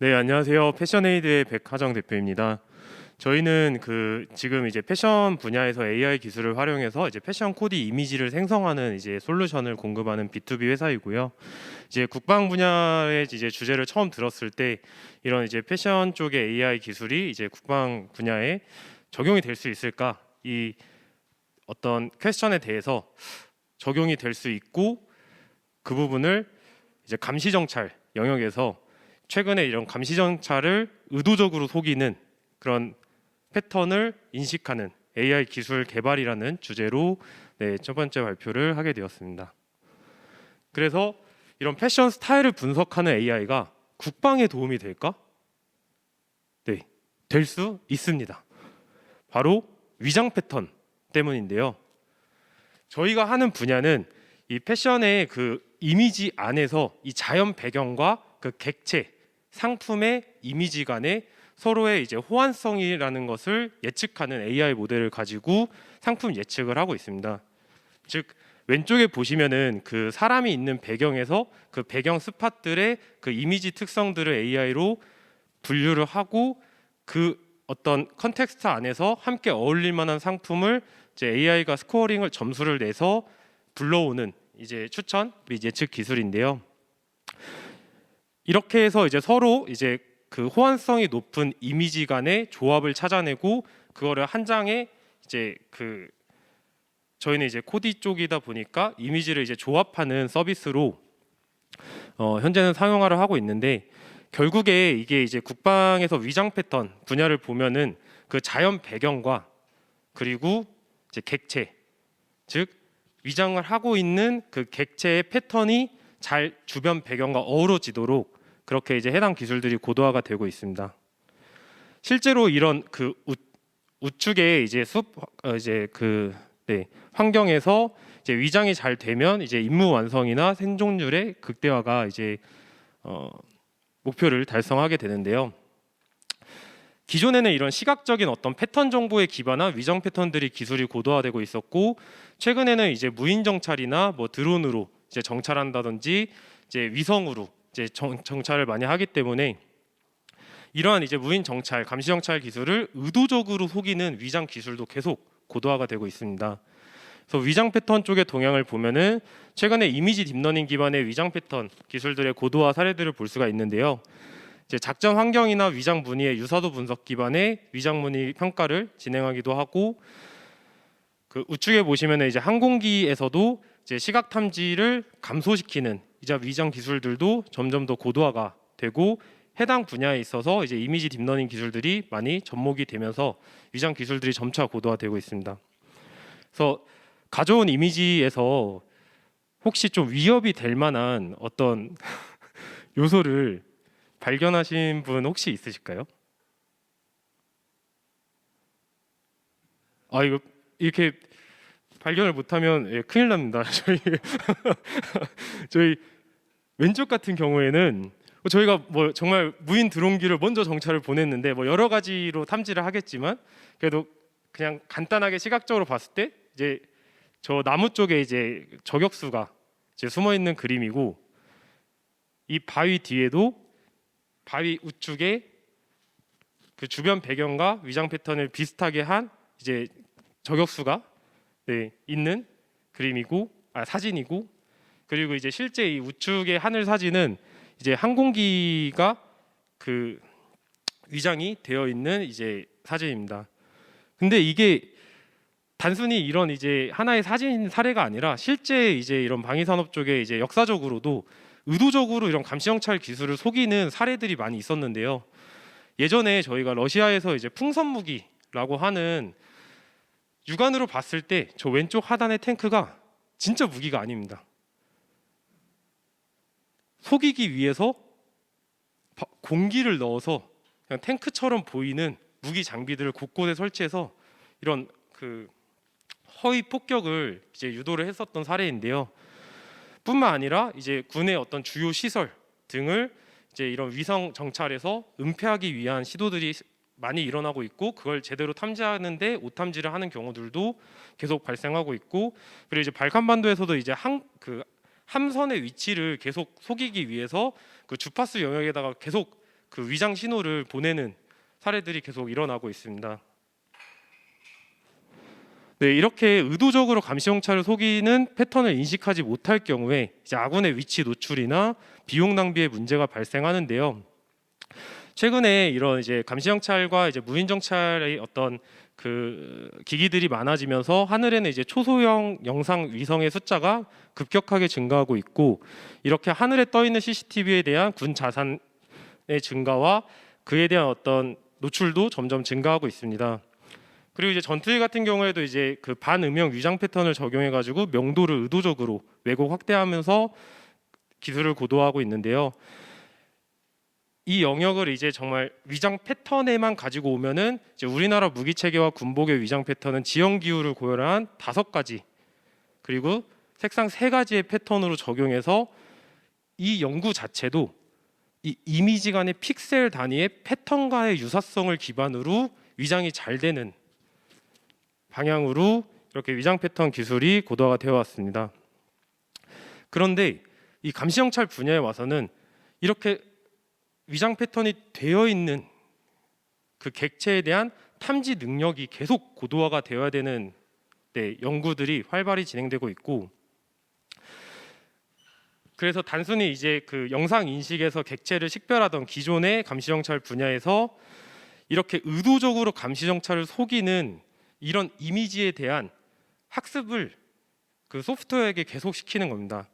네, 안녕하세요. 패션에이드의 백하정 대표입니다. 저희는 지금 이제 패션 분야에서 AI 기술을 활용해서 이제 패션 코디 이미지를 생성하는 이제 솔루션을 공급하는 B2B 회사이고요. 이제 국방 분야의 이제 주제를 처음 들었을 때 이런 이제 패션 쪽의 AI 기술이 이제 국방 분야에 적용이 될 수 있을까? 이 어떤 퀘스천에 대해서 적용이 될 수 있고 그 부분을 이제 감시 정찰 영역에서 최근에 이런 감시 정찰을 의도적으로 속이는 그런 패턴을 인식하는 AI 기술 개발이라는 주제로 첫 번째 발표를 하게 되었습니다. 그래서 이런 패션 스타일을 분석하는 AI가 국방에 도움이 될까? 네, 될 수 있습니다. 바로 위장 패턴 때문인데요. 저희가 하는 분야는 이 패션의 그 이미지 안에서 이 자연 배경과 그 객체, 상품의 이미지 간의 서로의 이제 호환성이라는 것을 예측하는 AI 모델을 가지고 상품 예측을 하고 있습니다. 즉 왼쪽에 보시면은 그 사람이 있는 배경에서 그 배경 스팟들의 그 이미지 특성들을 AI로 분류를 하고 그 어떤 컨텍스트 안에서 함께 어울릴 만한 상품을 이제 AI가 스코어링을 점수를 내서 불러오는 이제 추천 및 예측 기술인데요. 이렇게 해서 이제 서로 이제 그 호환성이 높은 이미지 간의 조합을 찾아내고 그거를 한 장에 이제 저희는 이제 코디 쪽이다 보니까 이미지를 이제 조합하는 서비스로 현재는 상용화를 하고 있는데 결국에 이게 이제 국방에서 위장 패턴 분야를 보면은 그 자연 배경과 그리고 이제 객체 즉 위장을 하고 있는 그 객체의 패턴이 잘 주변 배경과 어우러지도록 그렇게 이제 해당 기술들이 고도화가 되고 있습니다. 실제로 이런 그 우측에 이제 환경에서 이제 위장이 잘 되면 이제 임무 완성이나 생존율의 극대화가 이제 목표를 달성하게 되는데요. 기존에는 이런 시각적인 어떤 패턴 정보에 기반한 위정 패턴들이 기술이 고도화되고 있었고 최근에는 이제 무인 정찰이나 뭐 드론으로 이제 정찰한다든지 이제 위성으로 이제 정찰을 많이 하기 때문에 이러한 이제 무인 정찰, 감시 정찰 기술을 의도적으로 속이는 위장 기술도 계속 고도화가 되고 있습니다. 그래서 위장 패턴 쪽의 동향을 보면은 최근에 이미지 딥러닝 기반의 위장 패턴 기술들의 고도화 사례들을 볼 수가 있는데요. 이제 작전 환경이나 위장 무늬의 유사도 분석 기반의 위장 무늬 평가를 진행하기도 하고 그 우측에 보시면 이제 항공기에서도 이제 시각 탐지를 감소시키는 이제 위장 기술들도 점점 더 고도화가 되고 해당 분야에 있어서 이제 이미지 딥러닝 기술들이 많이 접목이 되면서 위장 기술들이 점차 고도화되고 있습니다. 그래서 가져온 이미지에서 혹시 좀 위협이 될 만한 어떤 요소를 발견하신 분 혹시 있으실까요? 아 이거 이렇게 발견을 못하면 큰일 납니다. 저희 왼쪽 같은 경우에는 저희가 뭐 정말 무인 드론기를 먼저 정찰을 보냈는데 뭐 여러 가지로 탐지를 하겠지만 그래도 그냥 간단하게 시각적으로 봤을 때 이제 저 나무 쪽에 이제 저격수가 이제 숨어 있는 그림이고 이 바위 뒤에도 바위 우측에 그 주변 배경과 위장 패턴을 비슷하게 한 이제 저격수가 있는 그림이고 사진이고 그리고 이제 실제 이 우측의 하늘 사진은 이제 항공기가 그 위장이 되어 있는 이제 사진입니다. 근데 이게 단순히 이런 이제 하나의 사진 사례가 아니라 실제 이제 이런 방위 산업 쪽에 이제 역사적으로도 의도적으로 이런 감시 정찰 기술을 속이는 사례들이 많이 있었는데요. 예전에 저희가 러시아에서 이제 풍선 무기라고 하는 육안으로 봤을 때 저 왼쪽 하단의 탱크가 진짜 무기가 아닙니다. 속이기 위해서 공기를 넣어서 그냥 탱크처럼 보이는 무기 장비들을 곳곳에 설치해서 이런 그 허위 폭격을 이제 유도를 했었던 사례인데요. 뿐만 아니라 이제 군의 어떤 주요 시설 등을 이제 이런 위성 정찰에서 은폐하기 위한 시도들이 많이 일어나고 있고 그걸 제대로 탐지하는데 오탐지를 하는 경우들도 계속 발생하고 있고 그리고 이제 발칸반도에서도 이제 함선의 위치를 계속 속이기 위해서 그 주파수 영역에다가 계속 그 위장 신호를 보내는 사례들이 계속 일어나고 있습니다. 네, 이렇게 의도적으로 감시정찰을 속이는 패턴을 인식하지 못할 경우에 이제 아군의 위치 노출이나 비용 낭비의 문제가 발생하는데요. 최근에 이런 이제 감시정찰과 이제 무인정찰의 어떤 그 기기들이 많아지면서 하늘에는 이제 초소형 영상 위성의 숫자가 급격하게 증가하고 있고, 이렇게 하늘에 떠 있는 CCTV에 대한 군 자산의 증가와 그에 대한 어떤 노출도 점점 증가하고 있습니다. 그리고 이제 전투기 같은 경우에도 이제 그 반음영 위장 패턴을 적용해 가지고 명도를 의도적으로 왜곡 확대하면서 기술을 고도화하고 있는데요. 이 영역을 이제 정말 위장 패턴에만 가지고 오면은 이제 우리나라 무기 체계와 군복의 위장 패턴은 지형 기후를 고려한 5가지, 그리고 색상 3가지의 패턴으로 적용해서 이 연구 자체도 이 이미지 간의 픽셀 단위의 패턴과의 유사성을 기반으로 위장이 잘 되는 방향으로 이렇게 위장 패턴 기술이 고도화가 되어 왔습니다. 그런데 이 감시정찰 분야에 와서는 이렇게 위장 패턴이 되어 있는 그 객체에 대한 탐지 능력이 계속 고도화가 되어야 되는 연구들이 활발히 진행되고 있고, 그래서 단순히 이제 그 영상 인식에서 객체를 식별하던 기존의 감시정찰 분야에서 이렇게 의도적으로 감시정찰을 속이는 이런 이미지에 대한 학습을 그 소프트웨어에게 계속 시키는 겁니다.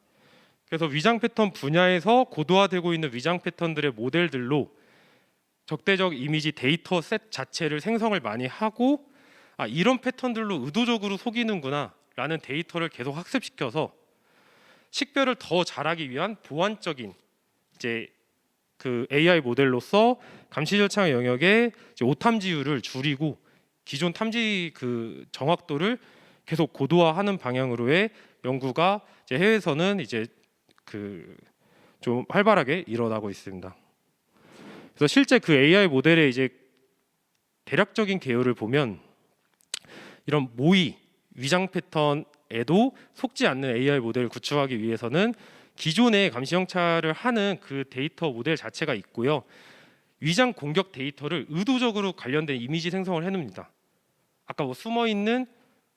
그래서 위장 패턴 분야에서 고도화되고 있는 위장 패턴들의 모델들로 적대적 이미지 데이터 셋 자체를 생성을 많이 하고, 이런 패턴들로 의도적으로 속이는구나 라는 데이터를 계속 학습시켜서 식별을 더 잘하기 위한 보완적인 이제 그 AI 모델로서 감시 절차의 영역의 오탐지율을 줄이고 기존 탐지 그 정확도를 계속 고도화하는 방향으로의 연구가 이제 해외에서는 이제 그 좀 활발하게 일어나고 있습니다. 그래서 실제 그 AI 모델의 이제 대략적인 개요를 보면 이런 모의 위장 패턴에도 속지 않는 AI 모델을 구축하기 위해서는 기존의 감시 정찰을 하는 그 데이터 모델 자체가 있고요. 위장 공격 데이터를 의도적으로 관련된 이미지 생성을 해놓습니다. 아까 뭐 숨어 있는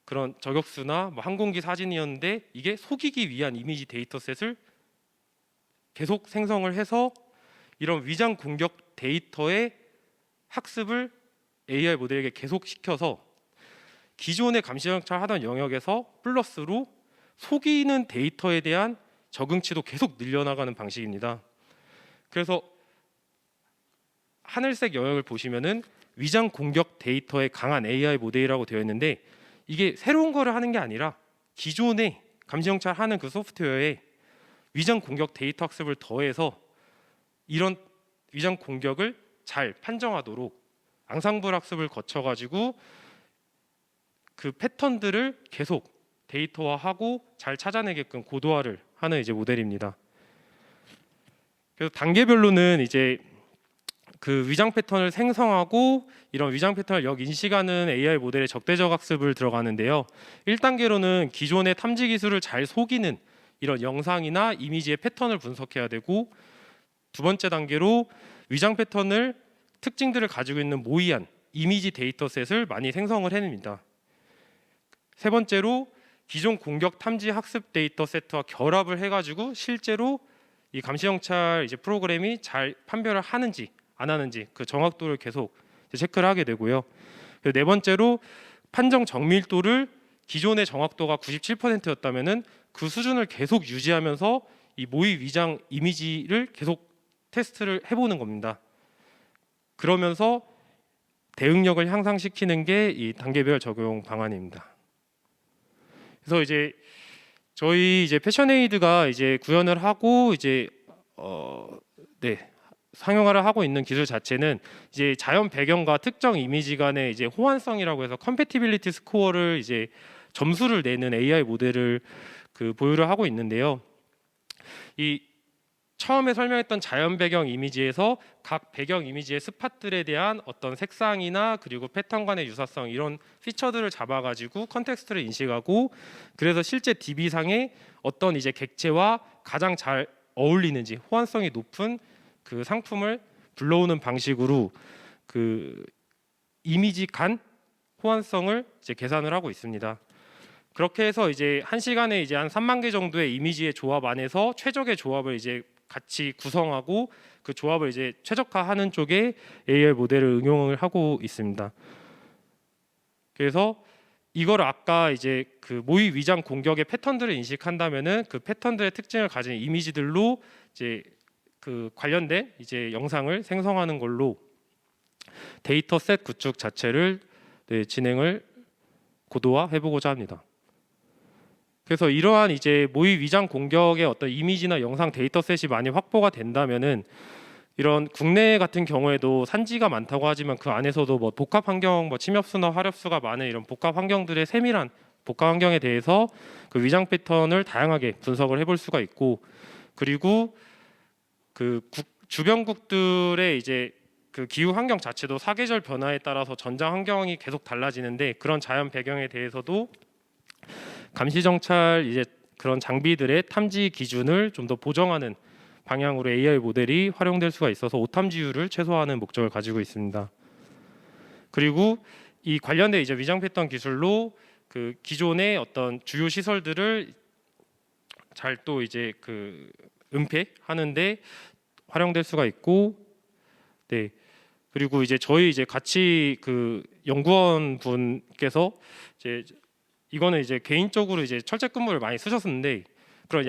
그런 저격수나 뭐 항공기 사진이었는데 이게 속이기 위한 이미지 데이터셋을 계속 생성을 해서 이런 위장 공격 데이터의 학습을 AI 모델에게 계속 시켜서 기존의 감시 정찰 하던 영역에서 플러스로 속이는 데이터에 대한 적응치도 계속 늘려나가는 방식입니다. 그래서 하늘색 영역을 보시면은 위장 공격 데이터에 강한 AI 모델이라고 되어 있는데, 이게 새로운 거를 하는 게 아니라 기존의 감시 정찰 하는 그 소프트웨어에 위장 공격 데이터 학습을 더해서 이런 위장 공격을 잘 판정하도록 앙상블 학습을 거쳐 가지고 그 패턴들을 계속 데이터화하고 잘 찾아내게끔 고도화를 하는 이제 모델입니다. 그래서 단계별로는 이제 그 위장 패턴을 생성하고 이런 위장 패턴을 역인식하는 AI 모델의 적대적 학습을 들어가는데요. 1단계로는 기존의 탐지 기술을 잘 속이는 이런 영상이나 이미지의 패턴을 분석해야 되고, 두 번째 단계로 위장 패턴을 특징들을 가지고 있는 모의한 이미지 데이터셋을 많이 생성을 해냅니다. 세 번째로 기존 공격 탐지 학습 데이터셋과 결합을 해가지고 실제로 이 감시 정찰 이제 프로그램이 잘 판별을 하는지 안 하는지 그 정확도를 계속 체크를 하게 되고요. 네 번째로 판정 정밀도를 기존의 정확도가 97%였다면은 그 수준을 계속 유지하면서 이 모의 위장 이미지를 계속 테스트를 해보는 겁니다. 그러면서 대응력을 향상시키는 게 이 단계별 적용 방안입니다. 그래서 이제 저희 이제 패션에이드가 이제 구현을 하고 이제 상용화를 하고 있는 기술 자체는 이제 자연 배경과 특정 이미지 간의 이제 호환성이라고 해서 컴패티빌리티 스코어를 이제 점수를 내는 AI 모델을 그 보유를 하고 있는데요. 이 처음에 설명했던 자연 배경 이미지에서 각 배경 이미지의 스팟들에 대한 어떤 색상이나 그리고 패턴 간의 유사성 이런 피처들을 잡아가지고 컨텍스트를 인식하고, 그래서 실제 DB상에 어떤 이제 객체와 가장 잘 어울리는지 호환성이 높은 그 상품을 불러오는 방식으로 그 이미지 간 호환성을 이제 계산을 하고 있습니다. 그렇게 해서 이제 1시간에 이제 한 3만 개 정도의 이미지의 조합 안에서 최적의 조합을 이제 같이 구성하고 그 조합을 이제 최적화하는 쪽에 AI 모델을 응용을 하고 있습니다. 그래서 이걸 아까 이제 그 모의 위장 공격의 패턴들을 인식한다면은 그 패턴들의 특징을 가진 이미지들로 이제 그 관련된 이제 영상을 생성하는 걸로 데이터셋 구축 자체를 진행을 고도화해보고자 합니다. 그래서 이러한 이제 모의 위장 공격의 어떤 이미지나 영상 데이터셋이 많이 확보가 된다면은 이런 국내 같은 경우에도 산지가 많다고 하지만 그 안에서도 뭐 복합 환경, 뭐 침엽수나 화렵수가 많은 이런 복합 환경들의 세밀한 복합 환경에 대해서 그 위장 패턴을 다양하게 분석을 해볼 수가 있고, 그리고 그 주변국들의 이제 그 기후 환경 자체도 사계절 변화에 따라서 전장 환경이 계속 달라지는데 그런 자연 배경에 대해서도 감시 정찰 이제 그런 장비들의 탐지 기준을 좀 더 보정하는 방향으로 AI 모델이 활용될 수가 있어서 오탐지율을 최소화하는 목적을 가지고 있습니다. 그리고 이 관련된 이제 위장 패턴 기술로 그 기존의 어떤 주요 시설들을 잘 또 이제 그 은폐하는데 활용될 수가 있고, 네. 그리고 이제 저희 이제 같이 그 연구원 분께서 이제 이거는 이제 개인적으로 이제 철책 근무를 많이 쓰셨었는데 그런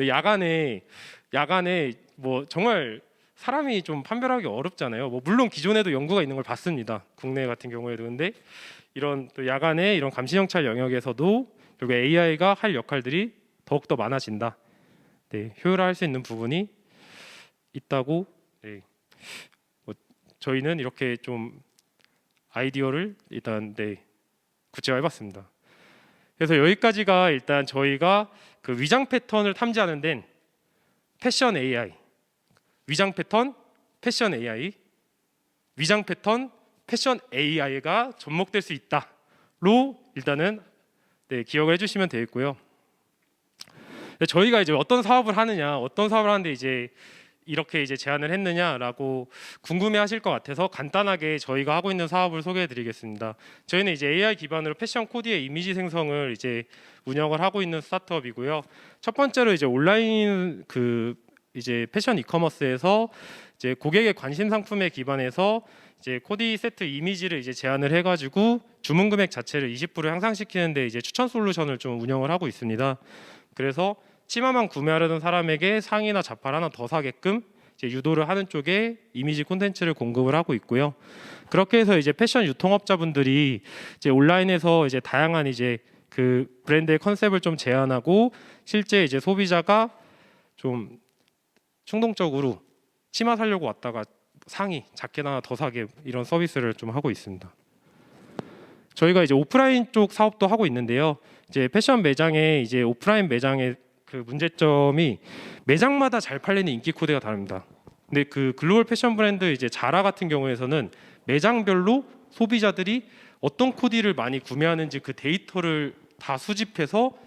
야간에 뭐 정말 사람이 좀 판별하기 어렵잖아요. 뭐 물론 기존에도 연구가 있는 걸 봤습니다. 국내 같은 경우에도. 근데 이런 또 야간에 이런 감시 정찰 영역에서도 결국 AI가 할 역할들이 더욱 더 많아진다. 네, 효율화할 수 있는 부분이 있다고. 네. 뭐 저희는 이렇게 좀 아이디어를 일단 구체화해봤습니다. 그래서 여기까지가 일단 저희가 그 위장 패턴을 탐지하는 데는 패션 AI, 위장 패턴, 패션 AI, 위장 패턴, 패션 AI가 접목될 수 있다로 일단은 기억을 해주시면 되겠고요. 저희가 이제 어떤 사업을 하는데 이제 이렇게 이제 제안을 했느냐라고 궁금해하실 것 같아서 간단하게 저희가 하고 있는 사업을 소개해드리겠습니다. 저희는 이제 AI 기반으로 패션 코디의 이미지 생성을 이제 운영을 하고 있는 스타트업이고요. 첫 번째로 이제 온라인 그 이제 패션 이커머스에서 이제 고객의 관심 상품에 기반해서 이제 코디 세트 이미지를 이제 제안을 해가지고 주문 금액 자체를 20% 향상시키는데 이제 추천 솔루션을 좀 운영을 하고 있습니다. 그래서 치마만 구매하려는 사람에게 상의나 자파를 하나 더 사게끔 이제 유도를 하는 쪽에 이미지 콘텐츠를 공급을 하고 있고요. 그렇게 해서 이제 패션 유통업자분들이 이제 온라인에서 이제 다양한 이제 그 브랜드의 컨셉을 좀 제안하고 실제 이제 소비자가 좀 충동적으로 치마 사려고 왔다가 상의, 자켓 하나 더 사게 이런 서비스를 좀 하고 있습니다. 저희가 이제 오프라인 쪽 사업도 하고 있는데요. 이제 패션 매장에 이제 오프라인 매장의 그 문제점이 매장마다 잘 팔리는 인기 코드가 다릅니다. 근데 그 글로벌 패션 브랜드 이제 자라 같은 경우에서는 매장별로 소비자들이 어떤 코디를 많이 구매하는지 그 데이터를 다 수집해서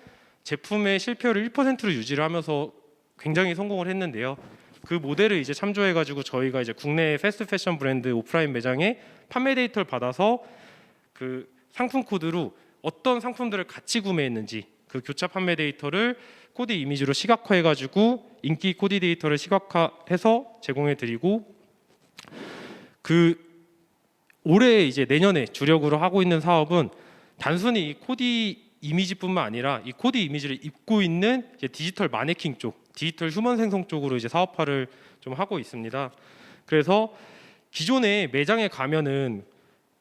제품의 실패율을 1%로 유지를 하면서 굉장히 성공을 했는데요. 그 모델을 이제 참조해가지고 저희가 이제 국내 패스트 패션 브랜드 오프라인 매장에 판매 데이터를 받아서 그 상품 코드로 어떤 상품들을 같이 구매했는지 그 교차 판매 데이터를 코디 이미지로 시각화해가지고 인기 코디 데이터를 시각화해서 제공해드리고, 그 올해 이제 내년에 주력으로 하고 있는 사업은 단순히 이 코디 이미지뿐만 아니라 이 코디 이미지를 입고 있는 이제 디지털 마네킹 쪽, 디지털 휴먼 생성 쪽으로 이제 사업화를 좀 하고 있습니다. 그래서 기존에 매장에 가면은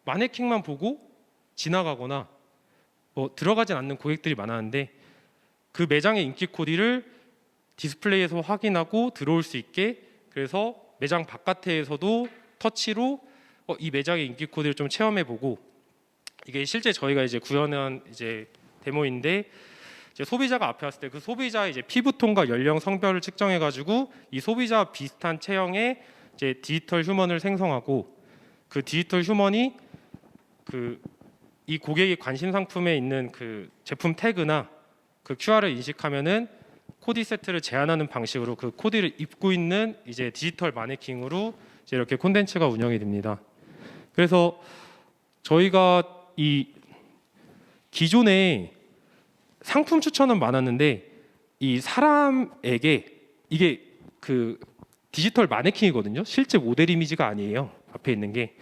마네킹만 보고 지나가거나 뭐 들어가진 않는 고객들이 많았는데 그 매장의 인기 코디를 디스플레이에서 확인하고 들어올 수 있게, 그래서 매장 바깥에서도 터치로 이 매장의 인기 코디를 좀 체험해보고, 이게 실제 저희가 이제 구현한 이제 데모인데 이제 소비자가 앞에 왔을 때 그 소비자의 이제 피부톤과 연령, 성별을 측정해가지고 이 소비자와 비슷한 체형의 이제 디지털 휴먼을 생성하고, 그 디지털 휴먼이 그 이 고객의 관심 상품에 있는 그 제품 태그나 그 QR을 인식하면은 코디 세트를 제한하는 방식으로 그 코디를 입고 있는 이제 디지털 마네킹으로 이제 이렇게 콘텐츠가 운영이 됩니다. 그래서 저희가 이 기존에 상품 추천은 많았는데 이 사람에게 이게 그 디지털 마네킹이거든요. 실제 모델 이미지가 아니에요. 앞에 있는 게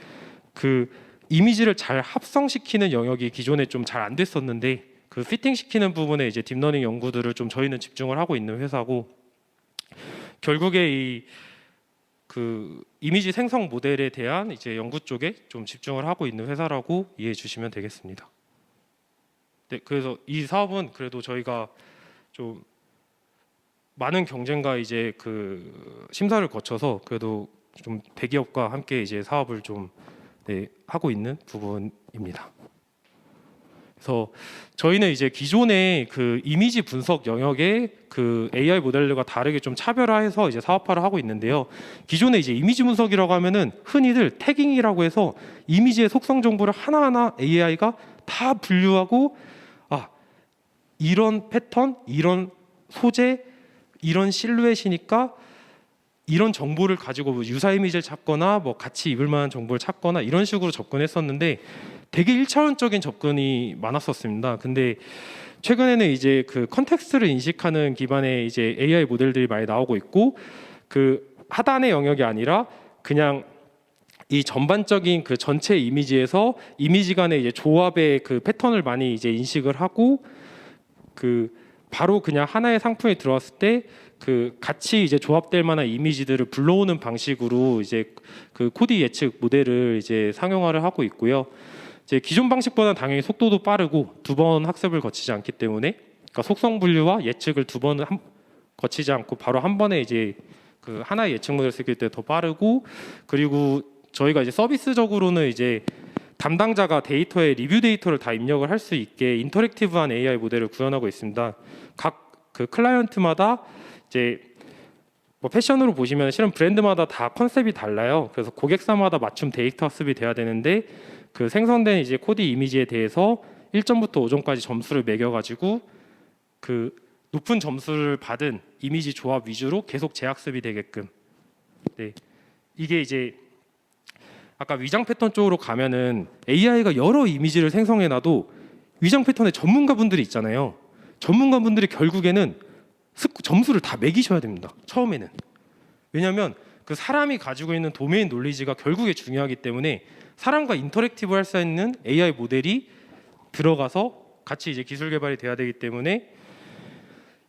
그 이미지를 잘 합성시키는 영역이 기존에 좀 잘 안 됐었는데 그 피팅 시키는 부분에 이제 딥러닝 연구들을 좀 저희는 집중을 하고 있는 회사고, 결국에 이 그 이미지 생성 모델에 대한 이제 연구 쪽에 좀 집중을 하고 있는 회사라고 이해해 주시면 되겠습니다. 네, 그래서 이 사업은 그래도 저희가 좀 많은 경쟁과 이제 그 심사를 거쳐서 그래도 좀 대기업과 함께 이제 사업을 좀 하고 있는 부분입니다. 그래서 저희는 이제 기존의 그 이미지 분석 영역에 그 AI 모델들과 다르게 좀 차별화해서 이제 사업화를 하고 있는데요. 기존에 이제 이미지 분석이라고 하면은 흔히들 태깅이라고 해서 이미지의 속성 정보를 하나하나 AI가 다 분류하고 이런 패턴, 이런 소재, 이런 실루엣이니까 이런 정보를 가지고 유사 이미지를 찾거나 뭐 같이 입을 만한 정보를 찾거나 이런 식으로 접근했었는데 되게 1차원적인 접근이 많았었습니다. 근데 최근에는 이제 그 컨텍스트를 인식하는 기반의 이제 AI 모델들이 많이 나오고 있고, 그 하단의 영역이 아니라 그냥 이 전반적인 그 전체 이미지에서 이미지 간의 이제 조합의 그 패턴을 많이 이제 인식을 하고, 그 바로 그냥 하나의 상품이 들어왔을 때 그 같이 이제 조합될 만한 이미지들을 불러오는 방식으로 이제 그 코디 예측 모델을 이제 상용화를 하고 있고요. 이제 기존 방식보다 당연히 속도도 빠르고 두 번 학습을 거치지 않기 때문에, 그러니까 속성 분류와 예측을 두 번을 거치지 않고 바로 한 번에 이제 그 하나의 예측 모델을 쓰기 때 더 빠르고, 그리고 저희가 이제 서비스적으로는 이제 담당자가 데이터에 리뷰 데이터를 다 입력을 할 수 있게 인터랙티브한 AI 모델을 구현하고 있습니다. 각 그 클라이언트마다 이제 뭐 패션으로 보시면 실은 브랜드마다 다 컨셉이 달라요. 그래서 고객사마다 맞춤 데이터 학습이 돼야 되는데, 그 생성된 이제 코디 이미지에 대해서 1점부터 5점까지 점수를 매겨가지고 그 높은 점수를 받은 이미지 조합 위주로 계속 재학습이 되게끔. 네, 이게 이제 아까 위장 패턴 쪽으로 가면은 AI가 여러 이미지를 생성해놔도 위장 패턴의 전문가분들이 있잖아요. 전문가분들이 결국에는 점수를 다 매기셔야 됩니다. 처음에는. 왜냐하면 그 사람이 가지고 있는 도메인 놀리지가 결국에 중요하기 때문에 사람과 인터랙티브 할 수 있는 AI 모델이 들어가서 같이 이제 기술 개발이 돼야 되기 때문에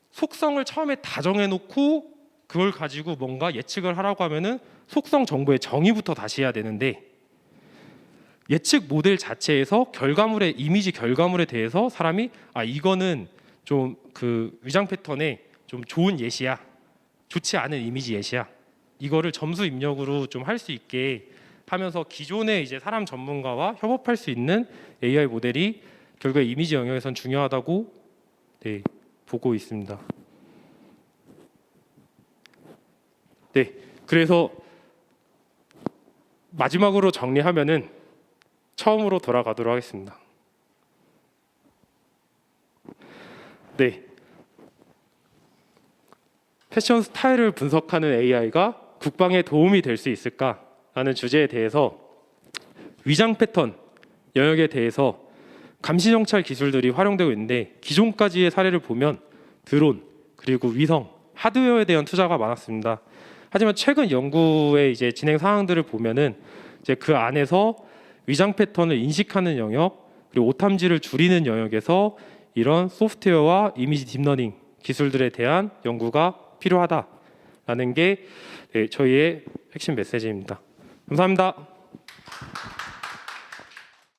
속성을 처음에 다 정해놓고 그걸 가지고 뭔가 예측을 하라고 하면은 속성 정보의 정의부터 다시 해야 되는데, 예측 모델 자체에서 결과물의 이미지 결과물에 대해서 사람이 이거는 좀 그 위장 패턴에 좀 좋은 예시야, 좋지 않은 이미지 예시야, 이거를 점수 입력으로 좀 할 수 있게 하면서 기존의 이제 사람 전문가와 협업할 수 있는 AI 모델이 결국에 이미지 영역에선 중요하다고 보고 있습니다. 네, 그래서 마지막으로 정리하면은 처음으로 돌아가도록 하겠습니다. 네, 패션 스타일을 분석하는 AI가 국방에 도움이 될 수 있을까라는 주제에 대해서 위장 패턴 영역에 대해서 감시 정찰 기술들이 활용되고 있는데, 기존까지의 사례를 보면 드론 그리고 위성 하드웨어에 대한 투자가 많았습니다. 하지만 최근 연구의 이제 진행 사항들을 보면은 이제 그 안에서 위장 패턴을 인식하는 영역 그리고 오탐지를 줄이는 영역에서 이런 소프트웨어와 이미지 딥러닝 기술들에 대한 연구가 필요하다라는 게 저희의 핵심 메시지입니다. 감사합니다.